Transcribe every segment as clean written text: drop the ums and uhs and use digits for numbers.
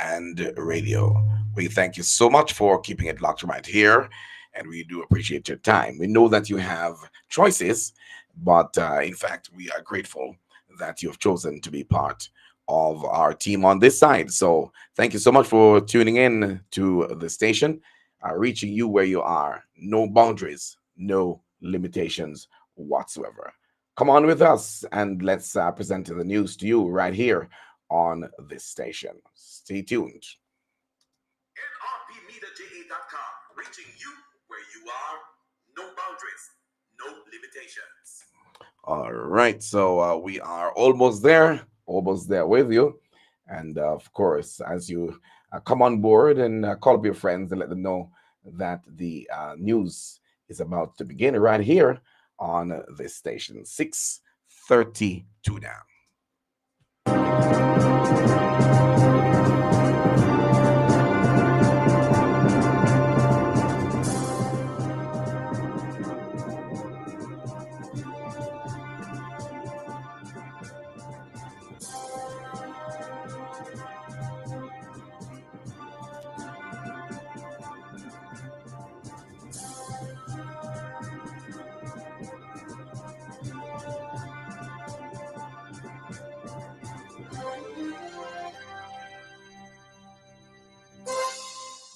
and radio. We thank you so much for keeping it locked right here, and we do appreciate your time. We know that you have choices, but in fact, we are grateful that you have chosen to be part of our team on this side. So, thank you so much for tuning in to the station, reaching you where you are. No boundaries, no limitations whatsoever. Come on with us and let's present the news to you right here on this station. Stay tuned. NRPMediaJA.com, reaching you where you are. No boundaries, no limitations. All right, so we are almost there with you. And of course, as you come on board and call up your friends and let them know that the news is about to begin right here on this station, 6:32 now.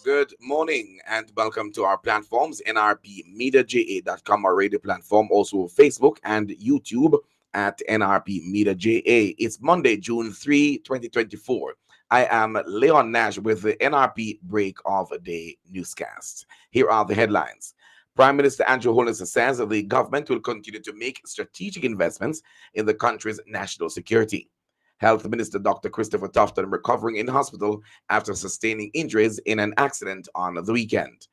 Good morning and welcome to our platforms, NRPMediaJA.com, our radio platform, also Facebook and YouTube at NRPMediaJA. It's Monday, June 3, 2024. I am Leon Nash with the NRP Break of Day newscast. Here are the headlines. Prime Minister Andrew Holness says that the government will continue to make strategic investments in the country's national security. Health Minister Dr. Christopher Tufton recovering in hospital after sustaining injuries in an accident on the weekend.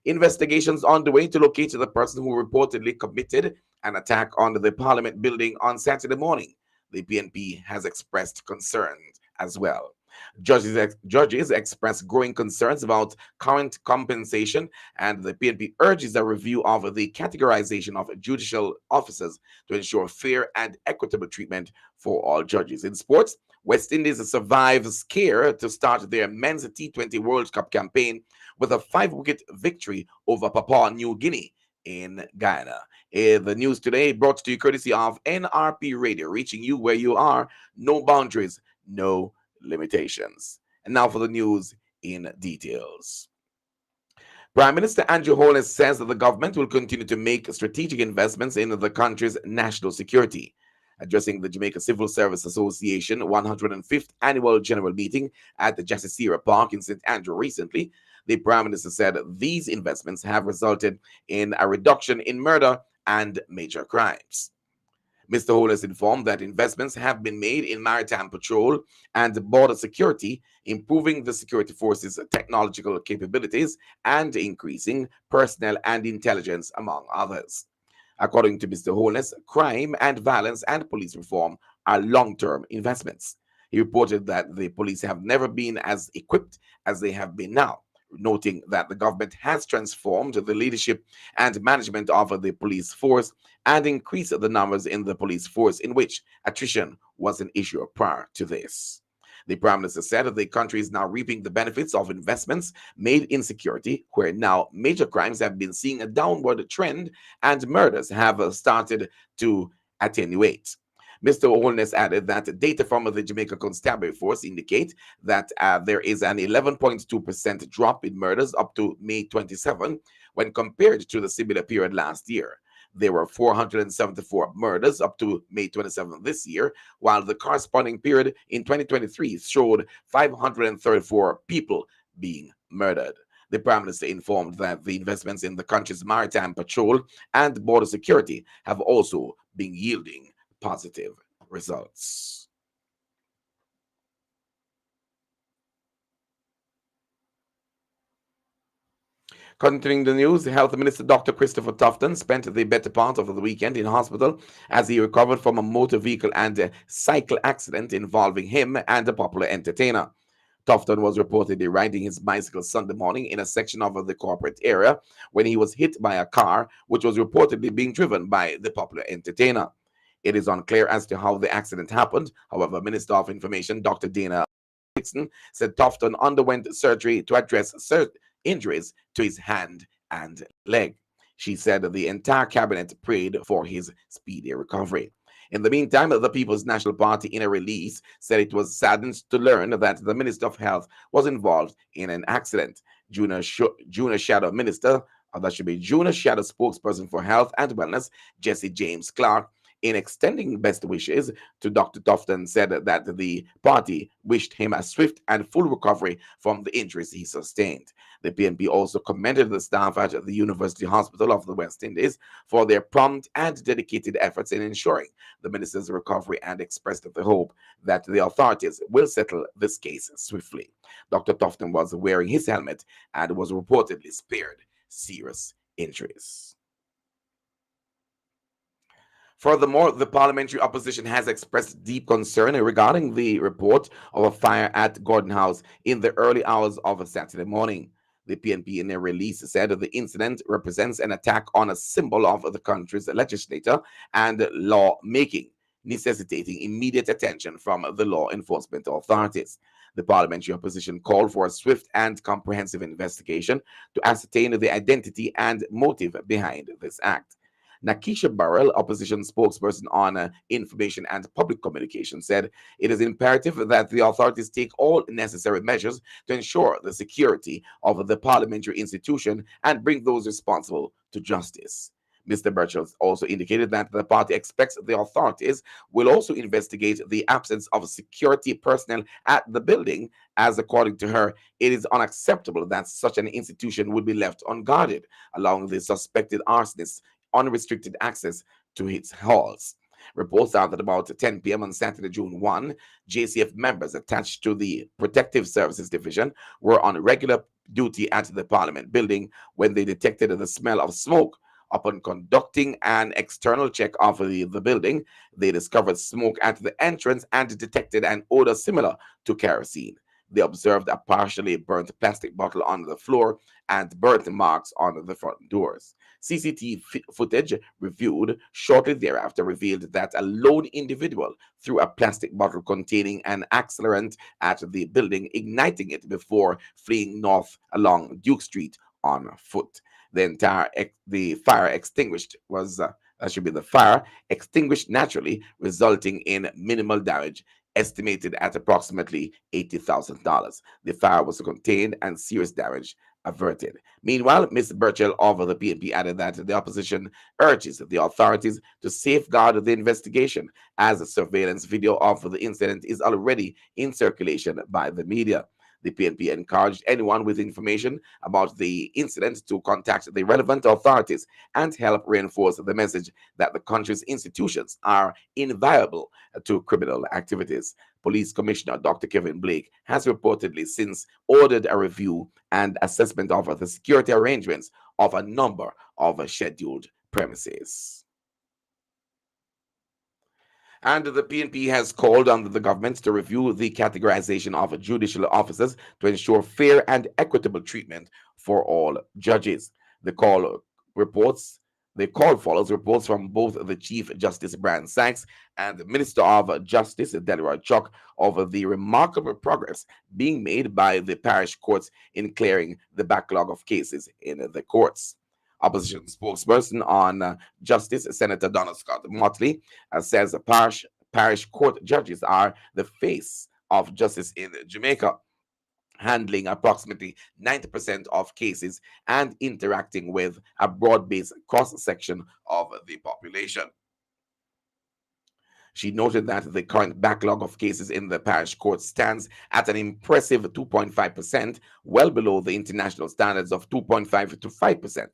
Investigations on the way to locate the person who reportedly committed an attack on the Parliament building on Saturday morning. The PNP has expressed concerns as well. Judges express growing concerns about current compensation, and the PNP urges a review of the categorization of judicial officers to ensure fair and equitable treatment for all judges. In sports, West Indies survive scare to start their men's T20 World Cup campaign with a 5-wicket victory over Papua New Guinea in Guyana. The news today brought to you courtesy of NRP Radio, reaching you where you are. No boundaries, no limitations. And now for the news in details. Prime Minister Andrew Holness says that the government will continue to make strategic investments in the country's national security. Addressing the Jamaica Civil Service Association 105th Annual General Meeting at the Jassisira Park in St. Andrew recently, the Prime Minister said these investments have resulted in a reduction in murder and major crimes. Mr. Holness informed that investments have been made in maritime patrol and border security, improving the security forces' technological capabilities and increasing personnel and intelligence, among others. According to Mr. Holness, crime and violence and police reform are long-term investments. He reported that the police have never been as equipped as they have been now, noting that the government has transformed the leadership and management of the police force and increased the numbers in the police force, in which attrition was an issue prior to this. The Prime Minister said that the country is now reaping the benefits of investments made in security, where now major crimes have been seeing a downward trend and murders have started to attenuate. Mr. Holness added that data from the Jamaica Constabulary Force indicate that there is an 11.2% drop in murders up to May 27 when compared to the similar period last year. There were 474 murders up to May 27 this year, while the corresponding period in 2023 showed 534 people being murdered. The Prime Minister informed that the investments in the country's maritime patrol and border security have also been yielding positive results. Continuing the news, Health Minister Dr. Christopher Tufton spent the better part of the weekend in hospital as he recovered from a motor vehicle and a cycle accident involving him and a popular entertainer. Tufton was reportedly riding his bicycle Sunday morning in a section of the corporate area when he was hit by a car which was reportedly being driven by the popular entertainer. It is unclear as to how the accident happened. However, Minister of Information Dr. Dana Dixon said Tofton underwent surgery to address injuries to his hand and leg. She said the entire cabinet prayed for his speedy recovery. In the meantime, the People's National Party, in a release, said it was saddened to learn that the Minister of Health was involved in an accident. Junior Shadow Minister, or that should be Junior Shadow Spokesperson for Health and Wellness, Jesse James Clark, in extending best wishes to Dr. Tofton, said that the party wished him a swift and full recovery from the injuries he sustained. The PNP also commended the staff at the University Hospital of the West Indies for their prompt and dedicated efforts in ensuring the minister's recovery and expressed the hope that the authorities will settle this case swiftly. Dr. Tofton was wearing his helmet and was reportedly spared serious injuries. Furthermore, the parliamentary opposition has expressed deep concern regarding the report of a fire at Gordon House in the early hours of a Saturday morning. The PNP, in a release, said the incident represents an attack on a symbol of the country's legislature and lawmaking, necessitating immediate attention from the law enforcement authorities. The parliamentary opposition called for a swift and comprehensive investigation to ascertain the identity and motive behind this act. Nakisha Burrell, opposition spokesperson on information and public communication, said it is imperative that the authorities take all necessary measures to ensure the security of the parliamentary institution and bring those responsible to justice. Mr. Burchell also indicated that the party expects the authorities will also investigate the absence of security personnel at the building, as according to her, it is unacceptable that such an institution would be left unguarded, allowing the suspected arsonists unrestricted access to its halls. Reports are that about 10 p.m. on Saturday, June 1, JCF members attached to the Protective Services Division were on regular duty at the Parliament building when they detected the smell of smoke. Upon conducting an external check of the building, they discovered smoke at the entrance and detected an odor similar to kerosene. They observed a partially burnt plastic bottle on the floor and burnt marks on the front doors. CCTV footage reviewed shortly thereafter revealed that a lone individual threw a plastic bottle containing an accelerant at the building, igniting it before fleeing north along Duke Street on foot. The fire extinguished was that should be the fire extinguished naturally, resulting in minimal damage, estimated at approximately $80,000. The fire was contained and serious damage averted. Meanwhile, Ms. Burchell of the PNP added that the opposition urges the authorities to safeguard the investigation, as a surveillance video of the incident is already in circulation by the media. The PNP encouraged anyone with information about the incident to contact the relevant authorities and help reinforce the message that the country's institutions are inviolable to criminal activities. Police Commissioner Dr. Kevin Blake has reportedly since ordered a review and assessment of the security arrangements of a number of scheduled premises. And the PNP has called on the government to review the categorization of judicial officers to ensure fair and equitable treatment for all judges. The call reports the call follows reports from both the Chief Justice Brian Sykes and the Minister of Justice Delroy Chuck over the remarkable progress being made by the parish courts in clearing the backlog of cases in the courts. Opposition spokesperson on Justice, Senator Donald Scott Motley, says parish court judges are the face of justice in Jamaica, handling approximately 90% of cases and interacting with a broad-based cross-section of the population. She noted that the current backlog of cases in the parish court stands at an impressive 2.5%, well below the international standards of 2.5 to 5%.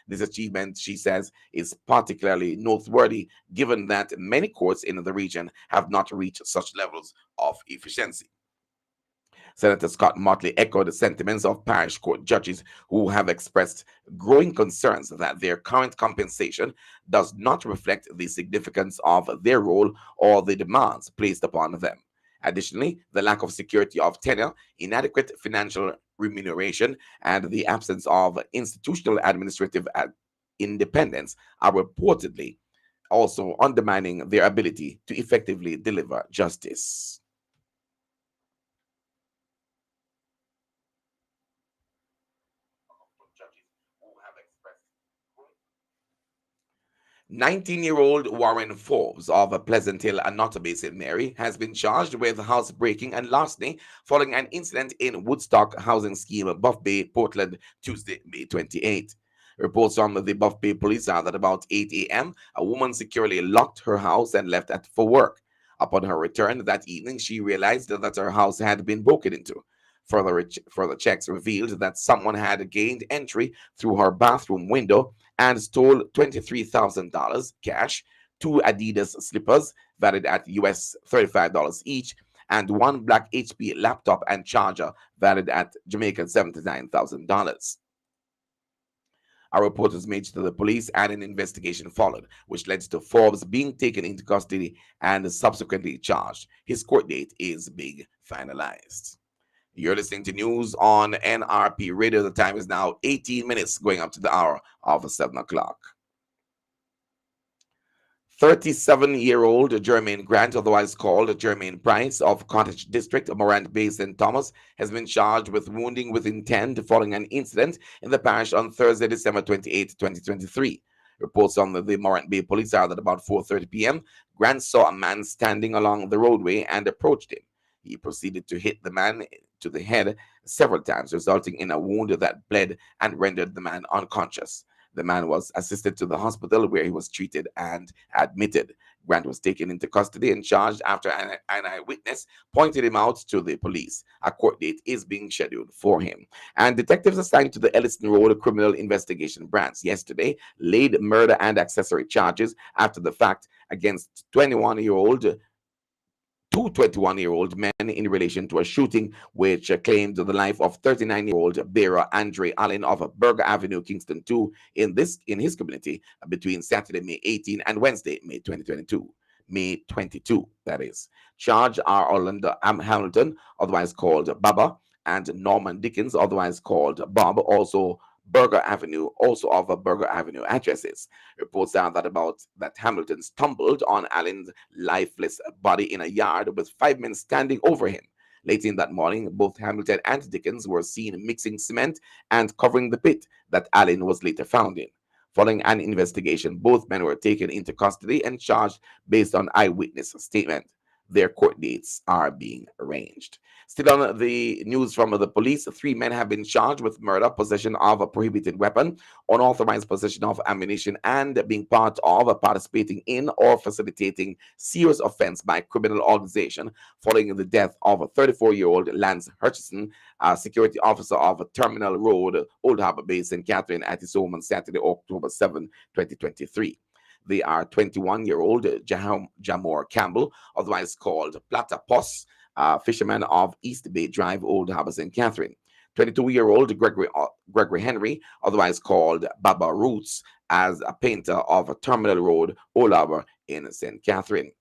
This achievement, she says, is particularly noteworthy given that many courts in the region have not reached such levels of efficiency. Senator Scott Motley echoed the sentiments of parish court judges who have expressed growing concerns that their current compensation does not reflect the significance of their role or the demands placed upon them. Additionally, the lack of security of tenure, inadequate financial remuneration, and the absence of institutional administrative independence are reportedly also undermining their ability to effectively deliver justice. 19-year-old Warren Forbes of Pleasant Hill, Nottoway, St. Mary, has been charged with housebreaking and larceny following an incident in Woodstock housing scheme, Buff Bay, Portland, Tuesday, May 28. Reports from the Buff Bay police are that about 8 a.m., a woman securely locked her house and left for work. Upon her return that evening, she realized that her house had been broken into. Further checks revealed that someone had gained entry through her bathroom window and stole $23,000 cash, two Adidas slippers valued at US $35 each, and one black HP laptop and charger valued at Jamaican $79,000. Our report was made to the police and an investigation followed, which led to Forbes being taken into custody and subsequently charged. His court date is being finalized. You're listening to news on NRP Radio. The time is now 18 minutes going up to the hour of 7 o'clock. 37-year-old Jermaine Grant, otherwise called Jermaine Price of Cottage District, Morant Bay, St. Thomas, has been charged with wounding with intent following an incident in the parish on Thursday, December 28, 2023. Reports on the Morant Bay police are that about 4:30 p.m., Grant saw a man standing along the roadway and approached him. He proceeded to hit the man to the head several times, resulting in a wound that bled and rendered the man unconscious. The man was assisted to the hospital where he was treated and admitted. Grant was taken into custody and charged after an eyewitness pointed him out to the police. A court date is being scheduled for him. And detectives assigned to the Elliston Road Criminal Investigation Branch yesterday laid murder and accessory charges after the fact against 21-year-old men in relation to a shooting which claimed the life of 39-year-old bearer Andre Allen of Burger Avenue, Kingston 2, in his community between Saturday, May 18 and Wednesday, May 2022. May 22, that is. Charged are Orlando Hamilton, otherwise called Baba, and Norman Dickens, otherwise called Bob, also Burger Avenue, also of Burger Avenue addresses. Reports are that Hamilton stumbled on Allen's lifeless body in a yard with 5 men standing over him. Late in that morning, both Hamilton and Dickens were seen mixing cement and covering the pit that Allen was later found in. Following an investigation, both men were taken into custody and charged based on eyewitness statement. Their court dates are being arranged. Still on the news from the police, 3 men have been charged with murder, possession of a prohibited weapon, unauthorized possession of ammunition, and being part of, participating in, or facilitating serious offense by criminal organization following the death of a 34-year-old Lance Hutchison, a security officer of Terminal Road, Old Harbor Bay, St. Catherine, at his home on Saturday, October 7, 2023. They are 21-year-old Jamor Campbell, otherwise called Platypus, fisherman of East Bay Drive, Old Harbor, St. Catherine. 22-year-old Gregory Henry, otherwise called Baba Roots, as a painter of Terminal Road, Old Harbor in St. Catherine.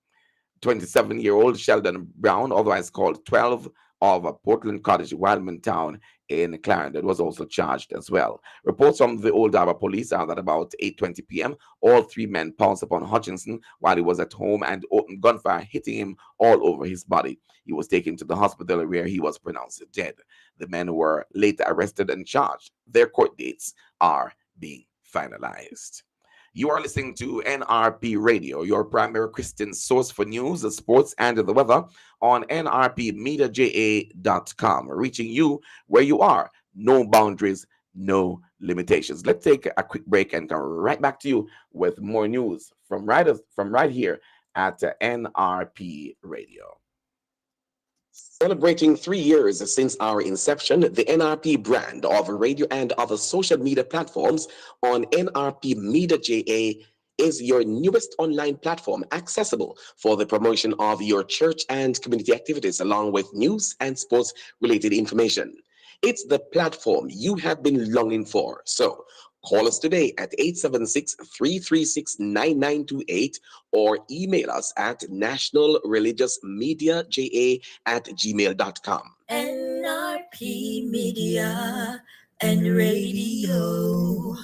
27-year-old Sheldon Brown, otherwise called 12, of Portland Cottage, Wildman Town in Clarendon, was also charged as well. Reports from the Old Harbor police are that about 8:20 p.m., all 3 men pounced upon Hutchinson while he was at home and opened gunfire, hitting him all over his body. He was taken to the hospital where he was pronounced dead. The men were later arrested and charged. Their court dates are being finalized. You are listening to NRP Radio, your primary Christian source for news, sports, and the weather on nrpmediaja.com, reaching you where you are. No boundaries, no limitations. Let's take a quick break and come right back to you with more news from right here at NRP Radio. Celebrating 3 years since our inception, the NRP brand of radio and other social media platforms on NRP Media JA is your newest online platform accessible for the promotion of your church and community activities, along with news and sports related information. It's the platform you have been longing for. So call us today at 876-336-9928 or email us at nationalreligiousmedia@gmail.com. NRP Media and Radio,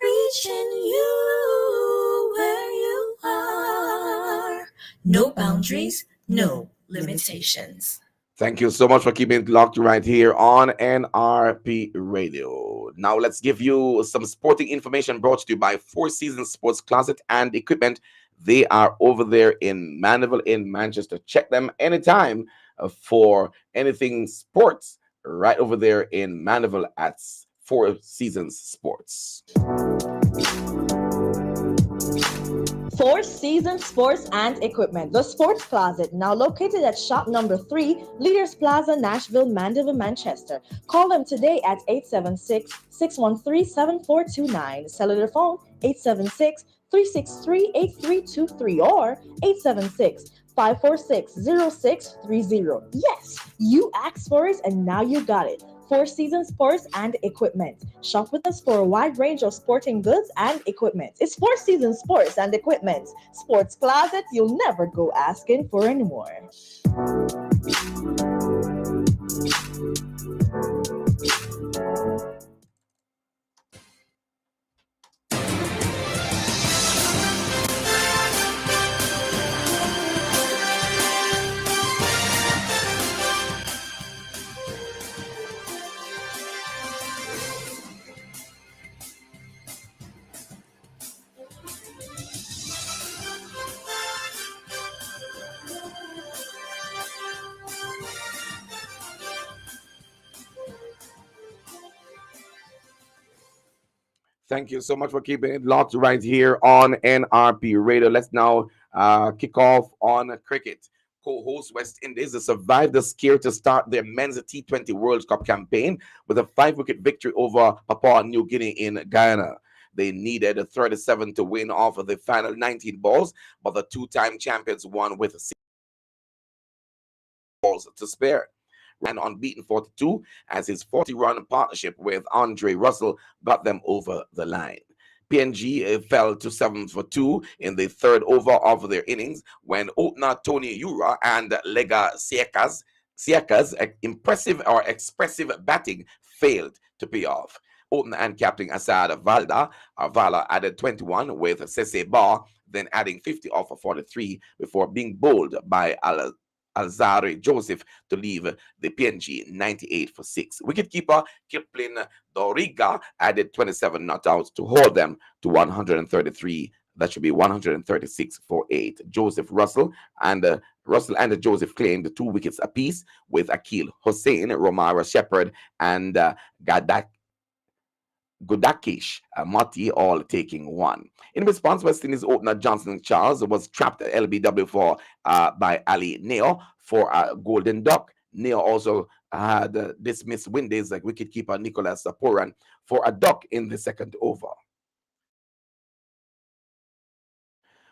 reaching you where you are. No boundaries, no limitations. Thank you so much for keeping it locked right here on NRP Radio. Now let's give you some sporting information brought to you by Four Seasons Sports Closet and Equipment. They are over there in Mandeville in Manchester. Check them anytime for anything sports right over there in Mandeville at Four Seasons Sports. Four Seasons Sports and Equipment, the Sports Closet, now located at shop number 3, Leaders Plaza, Nashville, Mandeville, Manchester. Call them today at 876-613-7429. Cellular phone 876-363-8323 or 876-546-0630. Yes, you asked for it and now you got it. Four Seasons Sports and Equipment. Shop with us for a wide range of sporting goods and equipment. It's Four Seasons Sports and Equipment. Sports Closet, you'll never go asking for anymore. Thank you so much for keeping it locked right here on NRP Radio. Let's now kick off on cricket. Co-host West Indies survived the scare to start their men's T20 World Cup campaign with a 5-wicket victory over Papua New Guinea in Guyana. They needed a 37 to win off of the final 19 balls, but the two-time champions won with 6 balls to spare. Ran unbeaten 42 as his 40-run partnership with Andre Russell got them over the line. PNG fell to 7 for 2 in the third over of their innings when opener Tony Ura and Lega Siaka's impressive or expressive batting failed to pay off. Opener and captain Asad Vala added 21 with Sese Bar, then adding 50 off of 43 before being bowled by Alzari Joseph to leave the PNG 98 for 6. Wicketkeeper Kipling Doriga added 27 not outs to hold them to 133. That should be 136 for 8. Russell and Joseph claimed 2 wickets apiece with Akil Hussain, Romara Shepherd, and Gudakish Mati all taking 1. In response, West Indies opener Johnson Charles was trapped at LBW by Ali Neo for a golden duck. Neo also had dismissed Windies like wicketkeeper Nicholas Puran for a duck in the second over,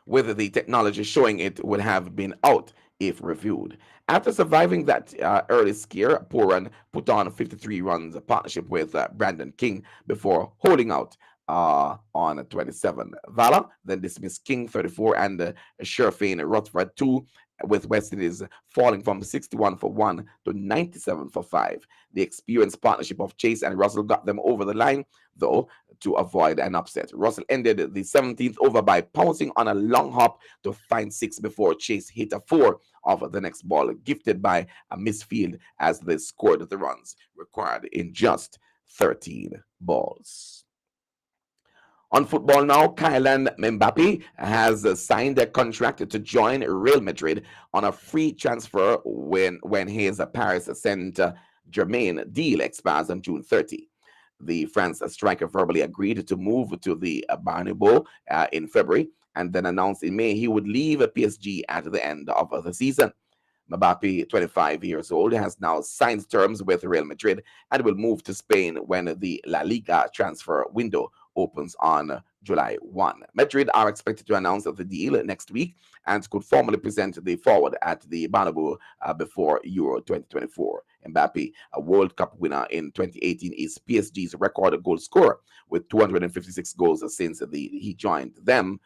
with the technology showing it would have been out if reviewed. After surviving that early scare, Puran put on a 53 runs partnership with Brandon King before holding out on 27. Vala then dismissed King 34 and Sherfane Rutherford 2, with West Indies falling from 61 for 1 to 97 for 5. The experienced partnership of Chase and Russell got them over the line, though, to avoid an upset. Russell ended the 17th over by pouncing on a long hop to find 6 before Chase hit a 4 of the next ball, gifted by a misfield as they scored the runs required in just 13 balls. On football now, Kylian Mbappe has signed a contract to join Real Madrid on a free transfer when his Paris Saint-Germain deal expires on June 30. The France striker verbally agreed to move to the Bernabeu in February and then announced in May he would leave PSG at the end of the season. Mbappe, 25 years old, has now signed terms with Real Madrid and will move to Spain when the La Liga transfer window opens on July 1. Madrid are expected to announce the deal next week and could formally present the forward at the Bernabeu before Euro 2024. Mbappe, a World Cup winner in 2018, is PSG's record goal scorer with 256 goals since he joined them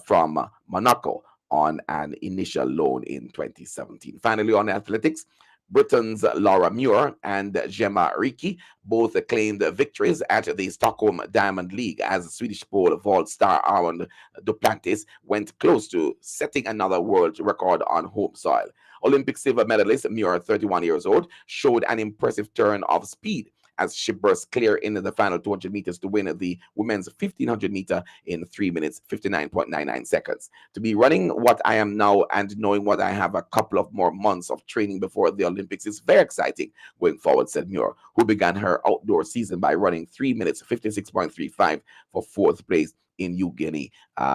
from Monaco on an initial loan in 2017. Finally, on athletics, Britain's Laura Muir and Gemma Ricci both claimed victories at the Stockholm Diamond League as Swedish pole vault star Aaron Duplantis went close to setting another world record on home soil. Olympic silver medalist Muir, 31 years old, showed an impressive turn of speed as she burst clear in the final 200 meters to win the women's 1500 meter in 3 minutes 59.99 seconds. To be running what I am now and knowing what I have a couple of more months of training before the Olympics is very exciting going forward, said Muir, who began her outdoor season by running 3 minutes 56.35 for fourth place in New Guinea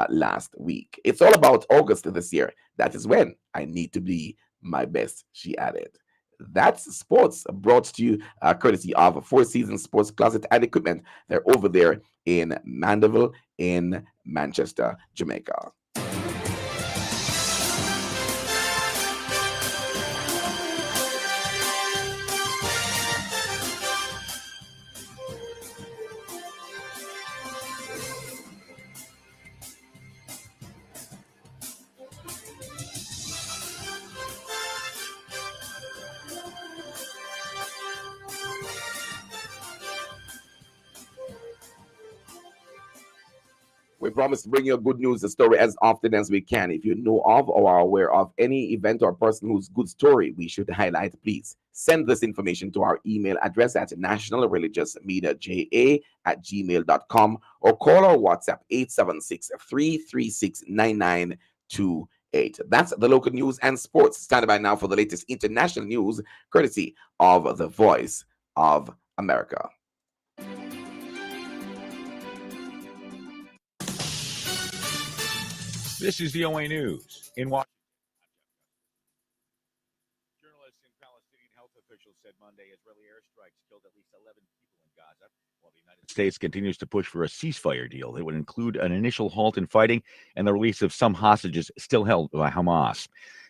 last week. It's all about August this year. That is when I need to be my best, she added. That's sports brought to you courtesy of Four Seasons Sports Closet and Equipment. They're over there in Mandeville in Manchester, Jamaica. We promise to bring you a good news story as often as we can. If you know of or are aware of any event or person whose good story we should highlight, please send this information to our email address at nationalreligiousmedia@gmail.com or call our WhatsApp 876-336-9928. That's the local news and sports. Stand by now for the latest international news, courtesy of the Voice of America. This is VOA News in Washington. Journalists and Palestinian health officials said Monday Israeli airstrikes killed at least 11 people in Gaza, while the United States continues to push for a ceasefire deal that would include an initial halt in fighting and the release of some hostages still held by Hamas.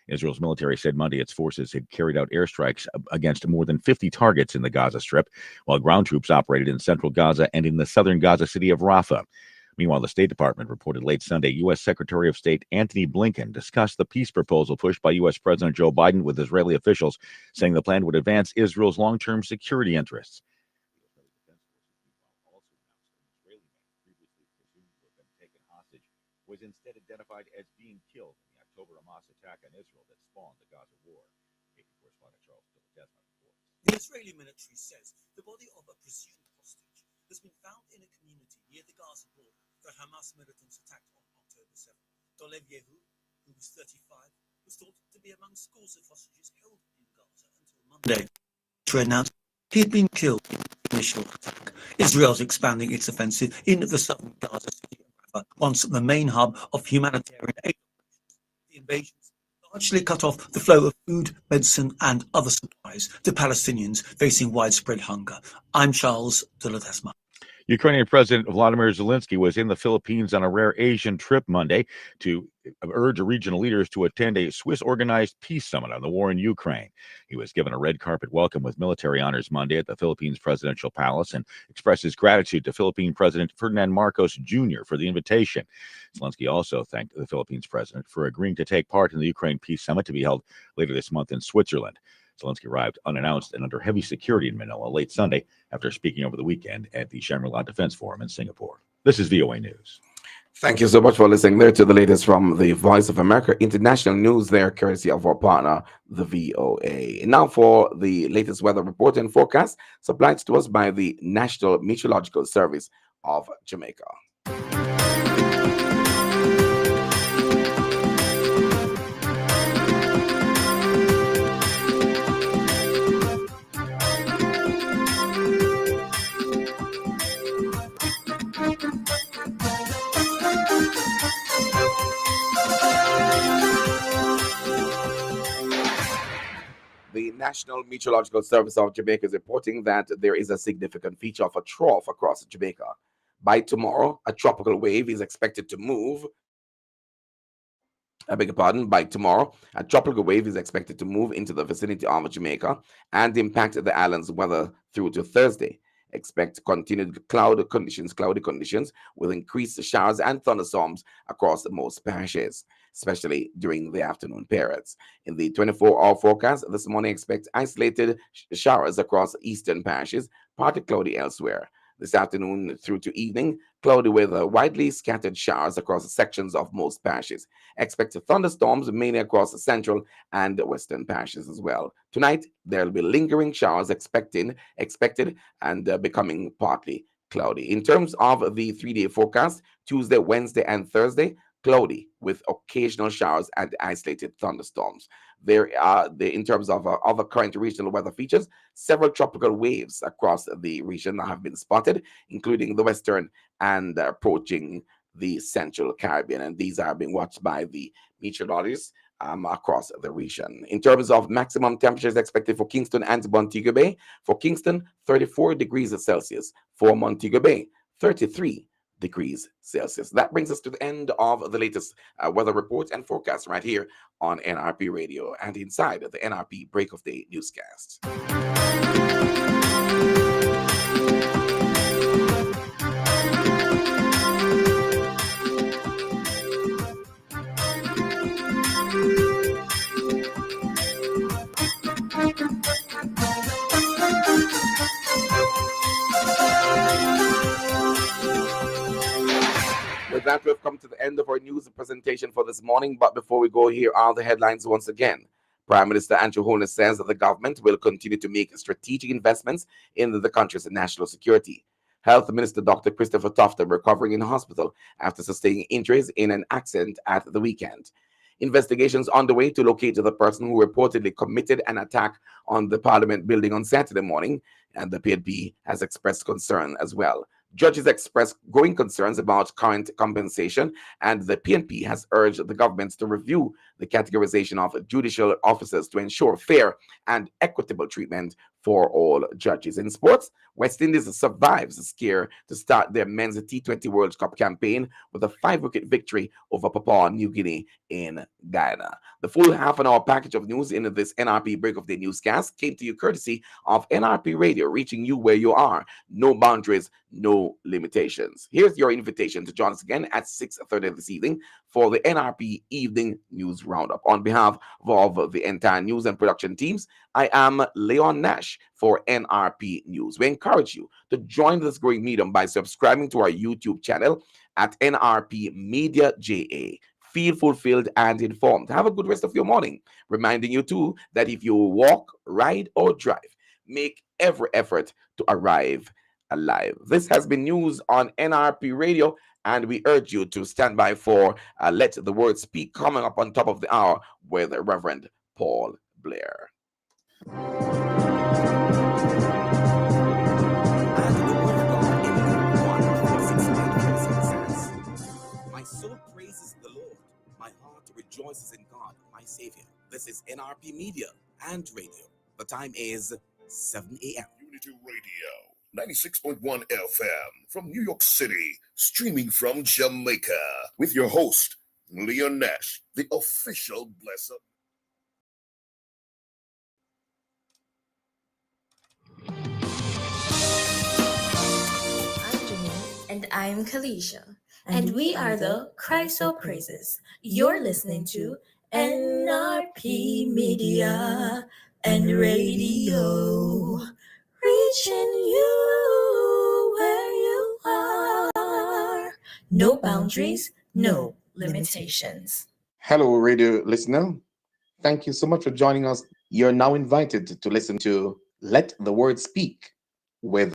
Israel's military said Monday its forces had carried out airstrikes against more than 50 targets in the Gaza Strip, while ground troops operated in central Gaza and in the southern Gaza city of Rafah. Meanwhile, the State Department reported late Sunday U.S. Secretary of State Antony Blinken discussed the peace proposal pushed by U.S. President Joe Biden with Israeli officials, saying the plan would advance Israel's long-term security interests. Was instead identified as being killed in the October Hamas attack on Israel that spawned the Gaza war. AP correspondent Charles Desmond reports. The Israeli military says the body of a presumed hostage has been found in a community near the Gaza border that Hamas militants attacked on October 7th. Dolev Yehu, who was 35, was thought to be among scores of hostages held in Gaza until Monday. To announce he had been killed in the initial attack. Israel's expanding its offensive in the southern Gaza city of Rafah, once the main hub of humanitarian aid operations. The invasions largely cut off the flow of food, medicine, and other supplies to Palestinians facing widespread hunger. I'm Charles de Ledesma. Ukrainian President Vladimir Zelensky was in the Philippines on a rare Asian trip Monday to urge regional leaders to attend a Swiss-organized peace summit on the war in Ukraine. He was given a red carpet welcome with military honors Monday at the Philippines Presidential Palace and expressed his gratitude to Philippine President Ferdinand Marcos Jr. for the invitation. Zelensky also thanked the Philippines president for agreeing to take part in the Ukraine Peace Summit to be held later this month in Switzerland. Zelensky arrived unannounced and under heavy security in Manila late Sunday after speaking over the weekend at the Shangri-La Defense Forum in Singapore. This is VOA News. Thank you so much for listening there to the latest from the Voice of America International News there, courtesy of our partner, the VOA. Now for the latest weather report and forecast supplied to us by the National Meteorological Service of Jamaica. The National Meteorological Service of Jamaica is reporting that there is a significant feature of a trough across Jamaica. By tomorrow, a tropical wave is expected to move. By tomorrow, a tropical wave is expected to move into the vicinity of Jamaica and impact the island's weather through to Thursday. Expect continued cloudy conditions with increased showers and thunderstorms across most parishes, especially during the afternoon periods. In the 24-hour forecast this morning, expect isolated showers across eastern parishes, partly cloudy elsewhere. This afternoon through to evening, cloudy with widely scattered showers across sections of most parishes. Expect thunderstorms mainly across the central and western parishes as well. Tonight, there will be lingering showers expected and becoming partly cloudy. In terms of the 3 day forecast, Tuesday, Wednesday, and Thursday, cloudy with occasional showers and isolated thunderstorms. In terms of other current regional weather features, several tropical waves across the region have been spotted, including the western and approaching the central Caribbean, and these are being watched by the meteorologists across the region. In terms of maximum temperatures expected for Kingston and Montego Bay, for Kingston, 34 degrees Celsius, for Montego Bay, 33 degrees Celsius. That brings us to the end of the latest weather report and forecast right here on NRP Radio and inside the NRP Break of Day newscast. With that, we've come to the end of our news presentation for this morning. But before we go, here are the headlines once again. Prime Minister Andrew Holness says that the government will continue to make strategic investments in the country's national security. Health Minister Dr. Christopher Tufton recovering in hospital after sustaining injuries in an accident at the weekend. Investigations underway to locate the person who reportedly committed an attack on the Parliament building on Saturday morning, and the PNP has expressed concern as well. Judges expressed growing concerns about current compensation, and the PNP has urged the government to review the categorization of judicial officers to ensure fair and equitable treatment for all judges. In sports, West Indies survives the scare to start their men's T20 World Cup campaign with a 5-wicket victory over Papua New Guinea in Guyana. The full half-an-hour package of news in this NRP Break of Day newscast came to you courtesy of NRP Radio, reaching you where you are. No boundaries, no limitations. Here's your invitation to join us again at 6:30 this evening for the NRP Evening News Roundup. On behalf of the entire news and production teams, I am Leon Nash for NRP News. We encourage you to join this growing medium by subscribing to our YouTube channel at NRP Media JA. Feel fulfilled and informed. Have a good rest of your morning. Reminding you too that if you walk, ride, or drive, make every effort to arrive alive. This has been news on NRP Radio, and we urge you to stand by for Let the Word Speak coming up on top of the hour with Reverend Paul Blair. My soul praises the Lord. My heart rejoices in God, my Savior. This is NRP Media and Radio. The time is 7 a.m. Unity Radio, 96.1 FM from New York City, streaming from Jamaica with your host, Leon Nash, the official blesser. I'm Janine. And I'm Kalisha. And we are the Christ So Praises. You're listening to NRP Media and Radio. Reaching you where you are. No boundaries, no limitations. Hello, radio listener. Thank you so much for joining us. You're now invited to listen to Let the Word Speak with